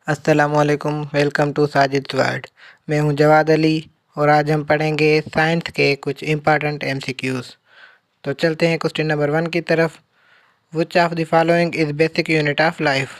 अस्सलामुअलैकुम, welcome to Sajid world. मैं हूं जवाद अली और आज हम पढ़ेंगे साइंस के कुछ इम्पॉर्टेंट एमसीक्यूज़। तो चलते हैं क्वेश्चन नंबर 1 की तरफ। विच of the following is basic unit of life.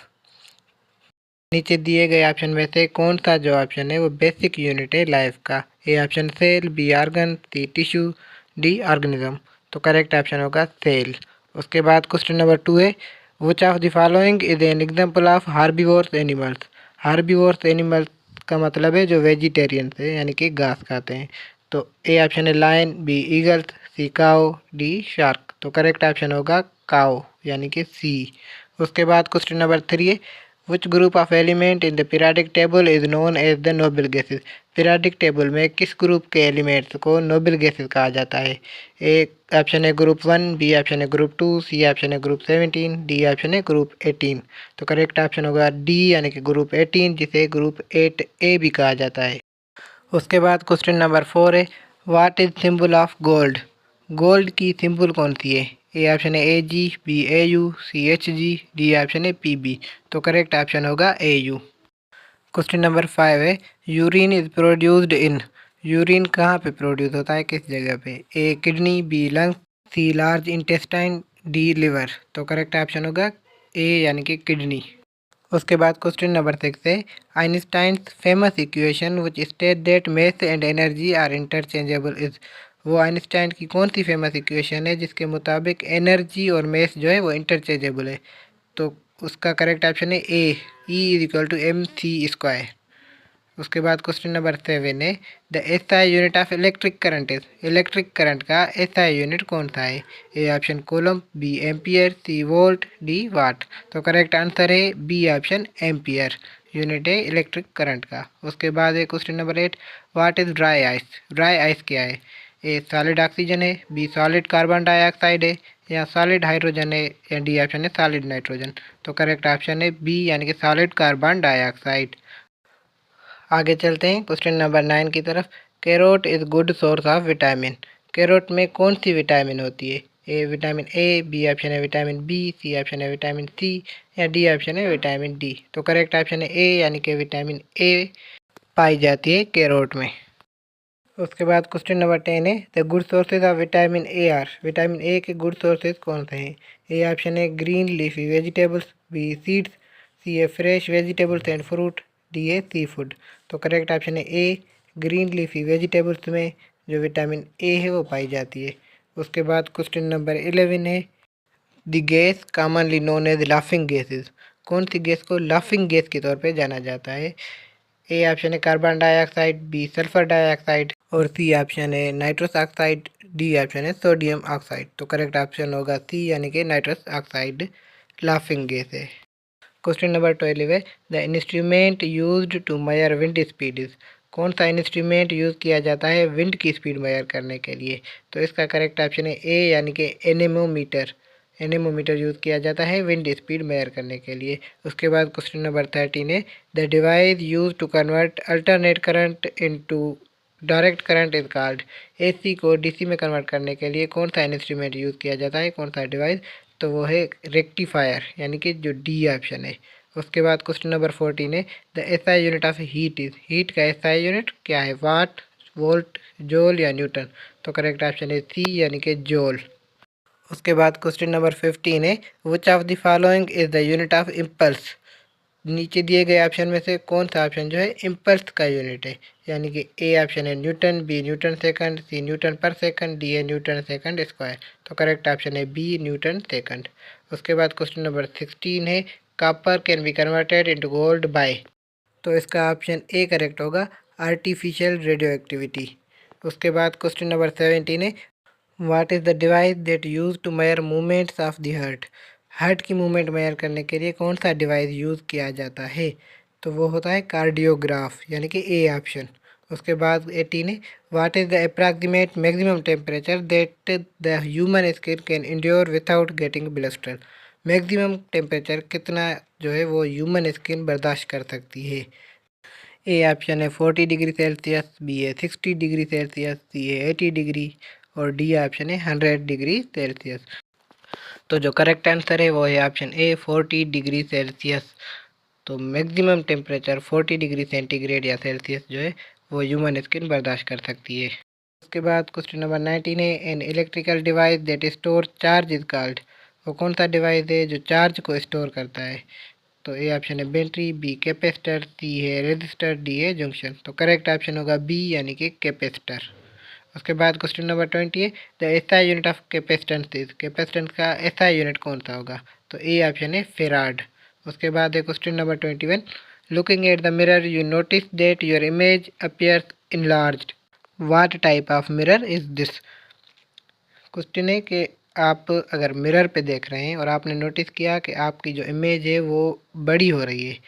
नीचे दिए गए ऑप्शन में से कौन सा जो ऑप्शन है वो बेसिक यूनिट है लाइफ का। A option cell, B organ, C tissue, D organism. तो करेक्ट ऑप्शन होगा सेल। उसके बाद क्वेश्चन नंबर 2 है which of the following is an example of herbivores animals. Herbivores animals का मतलब है जो वेजिटेरियन है यानी कि घास खाते हैं। तो ए ऑप्शन है लायन, बी ईगल्स, सी काओ, डी शार्क। तो करेक्ट ऑप्शन होगा काओ यानी कि सी। उसके बाद क्वेश्चन नंबर 3 है which group of element in the periodic table is known as the noble gases. Periodic table में किस ग्रुप के एलिमेंट्स को नोबल गैसेस कहा जाता है। ए ऑप्शन है ग्रुप 1, बी ऑप्शन है ग्रुप 2, सी ऑप्शन है ग्रुप 17, डी ऑप्शन है ग्रुप 18। तो करेक्ट ऑप्शन होगा डी यानी कि ग्रुप 18, जिसे ग्रुप 8A भी कहा जाता है। उसके बाद क्वेश्चन नंबर 4 है what is symbol of gold. Gold की सिंबल कौन सी है। ए ऑप्शन है AG, बी AU, सी HG, डी ऑप्शन है PB। तो करेक्ट ऑप्शन होगा AU। क्वेश्चन नंबर 5 है urine is produced in. Urine कहाँ पे प्रोड्यूस होता है, किस जगह पे। ए किडनी, बी लंग्स, सी लार्ज इंटेस्टाइन, डी लिवर। तो करेक्ट ऑप्शन होगा ए यानी कि किडनी। उसके बाद क्वेश्चन नंबर 6 है Einstein's famous equation which state that mass and energy are interchangeable is. वो आइंस्टाइन की कौन सी फेमस इक्वेशन है जिसके मुताबिक एनर्जी और मास जो है वो इंटरचेंजेबल है। तो उसका करेक्ट ऑप्शन है ए, E = mc²। उसके बाद क्वेश्चन नंबर 7 है the SI unit of electric current is. Electric current का एसआई यूनिट कौन सा है। A option coulomb, B ampere, C volt, D watt. तो करेक्ट आंसर है बी ऑप्शन एम्पियर यूनिट है इलेक्ट्रिक करंट का। उसके बाद है question number 8 what is dry ice. Dry ice क्या है। ए सॉलिड ऑक्सीजन है, बी सॉलिड कार्बन डाइऑक्साइड है, या सॉलिड हाइड्रोजन है, या डी ऑप्शन है सॉलिड नाइट्रोजन। तो करेक्ट ऑप्शन है बी यानी कि सॉलिड कार्बन डाइऑक्साइड। आगे चलते हैं क्वेश्चन नंबर 9 की तरफ। Carrot is good source of vitamin. Carrot में कौन सी विटामिन होती है। A vitamin A, B option है विटामिन बी, सी ऑप्शन है विटामिन सी, या डी ऑप्शन है विटामिन डी। तो करेक्ट ऑप्शन है ए यानी कि विटामिन ए पाई जाती है कैरोट में। उसके बाद क्वेश्चन नंबर 10 है the good sources of vitamin A are. Vitamin A के गुड सोर्सेज कौन से हैं। ए ऑप्शन है green leafy vegetables, B seeds, C है fresh vegetables and fruit, D है सी फूड। तो करेक्ट ऑप्शन है ए, ग्रीन लीफी वेजिटेबल्स में जो विटामिन ए है वो पाई जाती है। उसके बाद क्वेश्चन नंबर 11 है the gas commonly known as laughing gases. कौन सी गैस को लाफिंग गैस के तौर पे जाना जाता है। ए ऑप्शन है carbon dioxide, B sulphur dioxide, और सी ऑप्शन है नाइट्रस ऑक्साइड, डी ऑप्शन है सोडियम ऑक्साइड। तो करेक्ट ऑप्शन होगा सी यानी कि नाइट्रस ऑक्साइड लाफिंग गैस है। क्वेश्चन नंबर 12 है the instrument used to measure wind speed is. कौन सा इंस्ट्रूमेंट यूज़ किया जाता है विंड की स्पीड मेजर करने के लिए। तो इसका करेक्ट ऑप्शन है ए यानी कि एनेमोमीटर। एनेमोमीटर यूज़ किया जाता है विंड स्पीड मेजर करने के लिए। उसके बाद क्वेश्चन नंबर 13 है the device use to convert alternate current into direct current is called. AC को DC में कन्वर्ट करने के लिए कौन सा इंस्ट्रूमेंट यूज़ किया जाता है, कौन सा डिवाइस। तो वो है रेक्टिफायर यानी कि जो डी ऑप्शन है। उसके बाद क्वेश्चन नंबर 14 है the SI unit of heat is. Heat का SI यूनिट क्या है, वाट, वोल्ट, जोल, या न्यूटन। तो करेक्ट ऑप्शन है सी यानी कि जोल। उसके बाद क्वेश्चन नंबर 15 है which of the following is the unit of impulse. नीचे दिए गए ऑप्शन में से कौन सा ऑप्शन जो है इम्पल्स का यूनिट है। यानी कि ए ऑप्शन है newton, B newton second, C newton per second, D है न्यूटन सेकंड स्क्वायर। तो करेक्ट ऑप्शन है बी न्यूटन सेकंड। उसके बाद क्वेश्चन नंबर 16 है copper can be converted into gold by. तो इसका ऑप्शन ए करेक्ट होगा आर्टिफिशियल रेडियो एक्टिविटी। उसके बाद क्वेश्चन नंबर 17 है what is the device that use to measure movements of the heart. Heart की मूवमेंट मेजर करने के लिए कौन सा डिवाइस यूज़ किया जाता है। तो वो होता है कार्डियोग्राफ यानी कि ए ऑप्शन। उसके बाद 18 है what is the approximate maximum temperature that the human skin can endure without getting blister. Maximum temperature कितना जो है वो ह्यूमन स्किन बर्दाश्त कर सकती है। ए ऑप्शन है 40 डिग्री सेल्सियस, बी है 60 डिग्री सेल्सियस, सी है 80 डिग्री, और डी ऑप्शन है 100 डिग्री सेल्सियस। तो जो करेक्ट आंसर है वो है ऑप्शन ए 40 डिग्री सेल्सियस। तो मैक्सिमम टेम्परेचर 40 डिग्री सेंटीग्रेड या सेल्सियस जो है वो ह्यूमन स्किन बर्दाश्त कर सकती है। उसके बाद क्वेश्चन नंबर 19 है, an electrical device that store charge is called. वो कौन सा डिवाइस है जो चार्ज को स्टोर करता है? तो ए ऑप्शन है बैटरी, बी कैपेसिटर, सी है रेजिस्टर, डी है जंक्शन। तो करेक्ट ऑप्शन होगा बी यानी कि कैपेसिटर। उसके बाद क्वेश्चन नंबर 20 है, the SI unit of capacitance is. Capacitance का एसआई यूनिट कौन सा होगा? तो ए ऑप्शन है फेराड। उसके बाद है question number 21, looking at the mirror you notice that your image appears enlarged. What type of mirror is this? Question है कि आप अगर मिरर पे देख रहे हैं और आपने नोटिस किया कि आपकी जो इमेज है वो बड़ी हो रही है,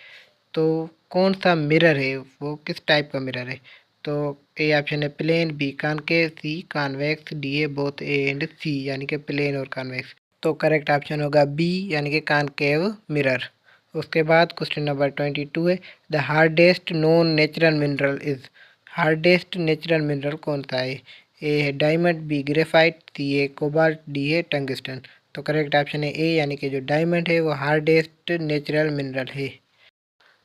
तो कौन सा मिरर है, वो किस टाइप का मिरर है? तो ए ऑप्शन है प्लेन, बी कॉनकेव, सी कॉन्वेक्स, डी है बोथ ए एंड सी यानी कि प्लेन और कॉन्वेक्स। तो करेक्ट ऑप्शन होगा बी यानी कि कॉनकेव मिरर। उसके बाद क्वेश्चन नंबर 22 है, the hardest known natural mineral is. Hardest natural mineral कौन सा है? ए है डायमंड, बी ग्रेफाइट, सी है कोबाल्ट, डी है टंगस्टन। तो करेक्ट ऑप्शन है ए यानी कि जो डायमंड है वो हार्डेस्ट नेचुरल मिनरल है।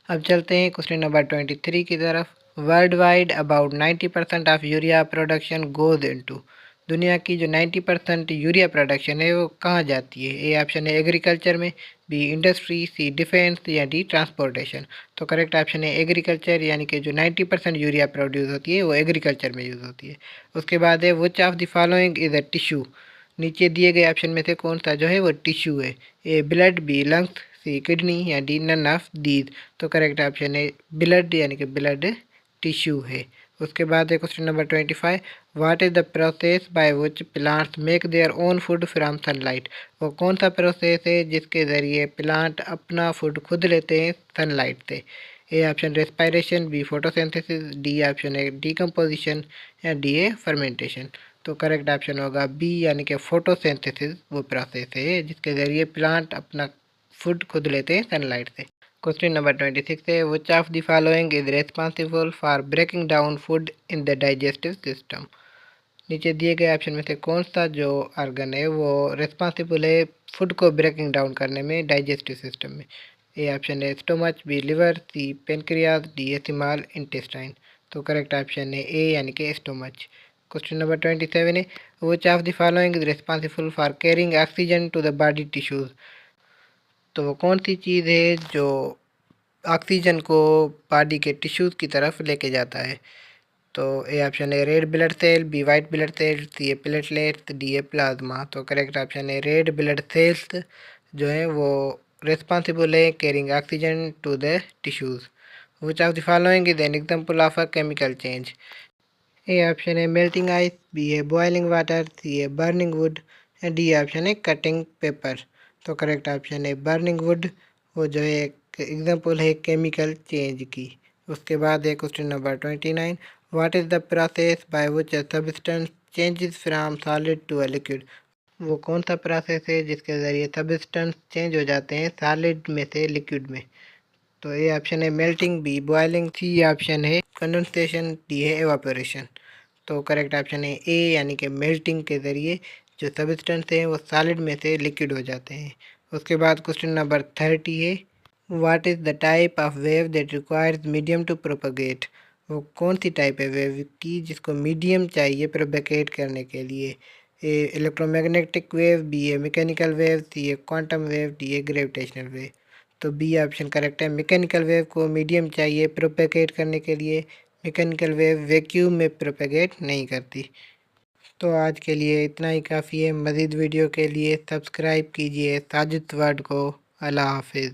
अब चलते हैं क्वेश्चन नंबर 23 की तरफ। World wide about 90% of urea production goes into. दुनिया की जो 90% यूरिया प्रोडक्शन है वो कहाँ जाती है? ए ऑप्शन है एग्रीकल्चर में, बी इंडस्ट्री, सी डिफेंस या डी ट्रांसपोर्टेशन। तो करेक्ट ऑप्शन है एग्रीकल्चर यानी कि जो 90% यूरिया प्रोड्यूस होती है वो एग्रीकल्चर में यूज़ होती है। उसके बाद है which of the following is a tissue. नीचे दिए गए ऑप्शन में से कौन सा जो है वो टिश्यू है? A blood, B lungs, C kidney या डी नन ऑफ दीज। तो करेक्ट ऑप्शन है ब्लड यानी कि ब्लड टिश्यू है। उसके बाद है question number 25, what is the process by which plants make their own food from sunlight. वो कौन सा प्रोसेस है जिसके ज़रिए प्लांट अपना फूड खुद लेते हैं सनलाइट से? A option respiration, B photosynthesis, D option है डीकम्पोजिशन या डी है फर्मेंटेशन। तो करेक्ट ऑप्शन होगा बी यानी कि फोटोसिंथेसिस वो प्रोसेस है जिसके ज़रिए प्लांट अपना फूड खुद लेते हैं सनलाइट से। क्वेश्चन नंबर 26 है, which of the following is responsible for breaking down food in the digestive system. नीचे दिए गए ऑप्शन में से कौन सा जो ऑर्गन है वो रेस्पॉन्सिबल है फूड को ब्रेकिंग डाउन करने में डाइजेस्टिव सिस्टम में? ए ऑप्शन है stomach, B liver, C pancreas, D है स्मॉल इंटेस्टाइन। तो करेक्ट ऑप्शन है ए यानी कि स्टोमच। क्वेश्चन नंबर 27 है, which of the following is responsible for carrying oxygen to the body tissues. तो वो कौन सी चीज़ है जो ऑक्सीजन को बॉडी के टिश्यूज़ की तरफ लेके जाता है? तो ए ऑप्शन है red blood cell, B white blood cell, C a platelets, D a plasma. तो करेक्ट ऑप्शन है रेड ब्लड सेल्स जो है वो रिस्पॉन्सिबल है carrying oxygen to the tissues. Which of the following is an example of a chemical change? A option है melting ice, B है boiling water, C है burning wood, D option है cutting paper. तो correct option है burning would, वो जो है एक एग्जांपल है केमिकल चेंज की। उसके बाद है question number 29, what is the process by which a substance changes from solid to a liquid. वो कौन सा प्रोसेस है जिसके ज़रिए सब्सटेंस चेंज हो जाते हैं सॉलिड में से लिक्विड में? तो ए ऑप्शन है melting, B boiling, C option है कंडेंसेशन, डी है एवापोरेशन। तो करेक्ट ऑप्शन है ए यानी कि मेल्टिंग के ज़रिए जो सब्सटेंस हैं वो सॉलिड में से लिक्विड हो जाते हैं। उसके बाद क्वेश्चन नंबर 30 है, what is the type of wave that requires medium to propagate. वो कौन सी टाइप है वेव की जिसको मीडियम चाहिए प्रोपगेट करने के लिए? A electromagnetic wave, B a mechanical wave, C a quantum wave, D a gravitational wave. तो बी ऑप्शन करेक्ट है, मैकेनिकल वेव को मीडियम चाहिए प्रोपेगेट करने के लिए। मैकेनिकल वेव वैक्यूम में प्रोपेगेट नहीं करती। तो आज के लिए इतना ही काफ़ी है। मज़ीद वीडियो के लिए सब्सक्राइब कीजिए साजिद वर्ड को। अल्लाह हाफिज़।